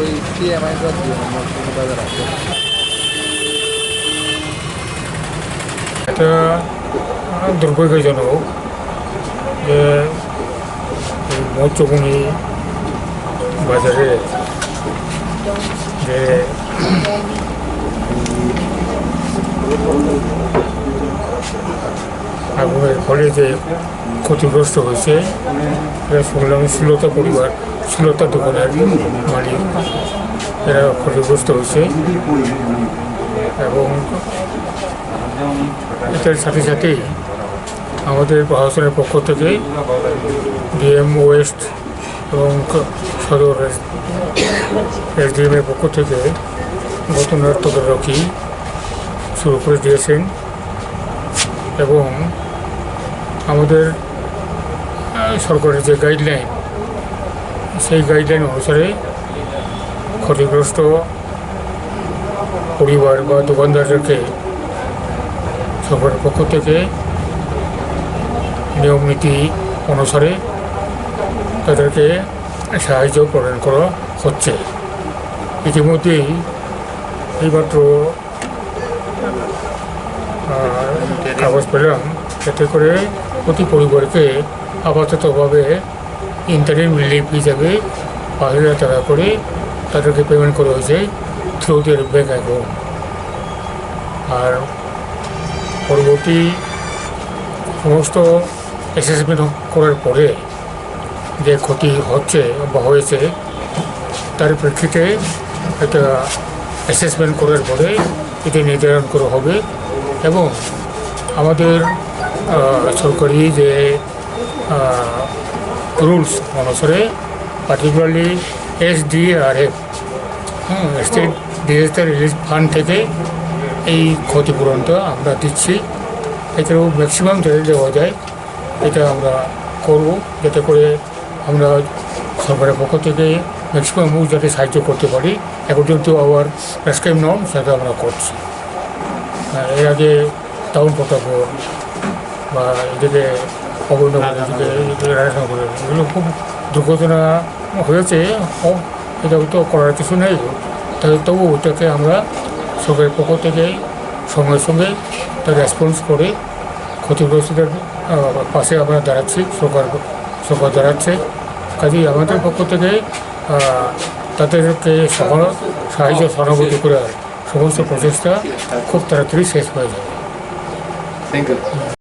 ওই সিএমআই সব দিয়ে বাজার আছে। এটা দুর্ভাগ্যজনক যে মৎস্যভূমি বাজারে যে আগুনের ফলে যে ক্ষতিগ্রস্ত হয়েছে এরা শুনলাম শ্লীলতা দোকানের মালিক এরা ক্ষতিগ্রস্ত হয়েছে এবং এটার সাথে সাথেই আমাদের প্রশাসনের পক্ষ থেকে ডিএম ওয়েস্ট এবং সদর এসডিএমের পক্ষ থেকে ঘটনার তদারকি শুরু করে দিয়েছেন এবং আমাদের সরকারের যে গাইডলাইন সেই গাইডলাইন অনুসারে ক্ষতিগ্রস্ত পরিবার বা দোকানদারদেরকে সরকারের পক্ষ থেকে নিয়ম নীতি অনুসারে তাদেরকে সাহায্য প্রদান করা হচ্ছে। ইতিমধ্যেই এইমাত্র কাগজ পেলাম, এতে করে প্রতি পরিবারকে আপাততভাবে ইন্টারিম রিলিফ হিসাবে 5,000 টাকা করে তাদেরকে পেমেন্ট করা হয়েছে থ্রু দেয়ার ব্যাঙ্ক অ্যাকাউন্ট। আর পরবর্তী সমস্ত অ্যাসেসমেন্ট করার পরে যে ক্ষতি হচ্ছে বা হয়েছে তার প্রেক্ষিতে একটা অ্যাসেসমেন্ট করার পরে এটি নির্ধারণ করা হবে এবং আমাদের সরকারি যে রুলস অনুসারে particularly SDRF state disaster relief fund থেকে এই ক্ষতিপূরণটা আমরা দিচ্ছি। এছাড়াও ম্যাক্সিমাম যাতে দেওয়া যায় এটা আমরা করব, যাতে করে আমরা সরকারের পক্ষ থেকে ম্যাক্সিমাম যাতে সাহায্য করতে পারি according to our prescribe norm সেটা আমরা করছি। এর আগে টাউন প্রতাপগড় বা এদিকে এগুলো খুব দুর্ঘটনা হয়েছে, এটা তো করার কিছু নেই, তাহলে তবু ওটাকে আমরা সরকারের পক্ষ থেকে সঙ্গে সঙ্গে তার রেসপন্স করে ক্ষতিগ্রস্তদের পাশে আমরা দাঁড়াচ্ছি, সরকার দাঁড়াচ্ছে। কাজেই আমাদের পক্ষ থেকে তাদেরকে সাহায্য সহানুভূতি করার সমস্ত প্রচেষ্টা খুব তাড়াতাড়ি শেষ হয়ে যাবে। Thank you.